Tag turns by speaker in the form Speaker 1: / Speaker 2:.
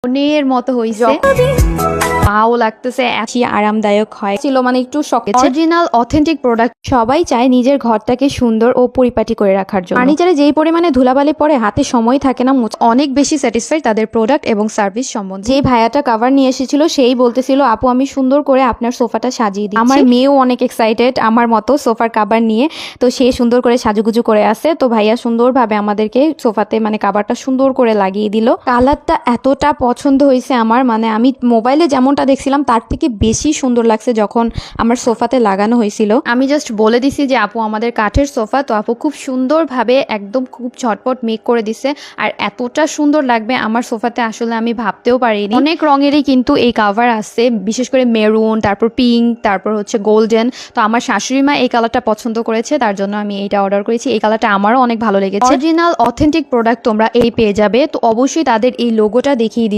Speaker 1: মনের মতো হইছে, ভালো লাগতেছে, এত আরামদায়ক হয় ছিল, মানে একটু শখে। Original authentic product. সবাই চায় নিজের ঘরটাকে সুন্দর ও পরিপাটি করে রাখার জন্য। ফার্নিচারে যেই পরিমাণে ধুলাবালি পড়ে হাতে সময় থাকে না, অনেক বেশি স্যাটিসফাই তাদের প্রোডাক্ট এবং সার্ভিস সম্বন্ধে। যে ভাইয়াটা কভার নিয়ে এসেছিল সেই বলতেছিল, আপু আমি সুন্দর করে আপনার সোফাটা সাজিয়ে দিচ্ছি। আমার মেয়েও অনেক এক্সাইটেড আমার মতো সোফার কভার নিয়ে, তো সে সুন্দর করে সাজুগুজু করে আছে। তো ভাইয়া সুন্দরভাবে আমাদেরকে সোফাতে মানে কভারটা সুন্দর করে লাগিয়ে দিল। কালারটা এতটা পছন্দ হয়েছে আমার, মানে আমি মোবাইলে যেমনটা দেখছিলাম তার থেকে বেশি সুন্দর লাগছে যখন আমার সোফাতে লাগানো হয়েছিল। আমি জাস্ট বলে দিছি যে আপু আমাদের কাঠের সোফা, তো আপু খুব সুন্দরভাবে একদম খুব ঝটপট মেক করে দিছে। আর এতটা সুন্দর লাগবে আমার সোফাতে আসলে আমি ভাবতেও পারিনি। অনেক রঙেরই কিন্তু এই কাভার আছে, বিশেষ করে মেরুন, তারপর পিঙ্ক, তারপর হচ্ছে গোল্ডেন। তো আমার শাশুড়ি মা এই কালারটা পছন্দ করেছে, তার জন্য আমি এইটা অর্ডার করেছি। এই কালারটা আমারও অনেক ভালো লেগেছে। অরিজিনাল অথেন্টিক প্রোডাক্ট তোমরা এই পেয়ে যাবে। তো অবশ্যই তাদের এই লোগোটা দেখিয়ে দিচ্ছি।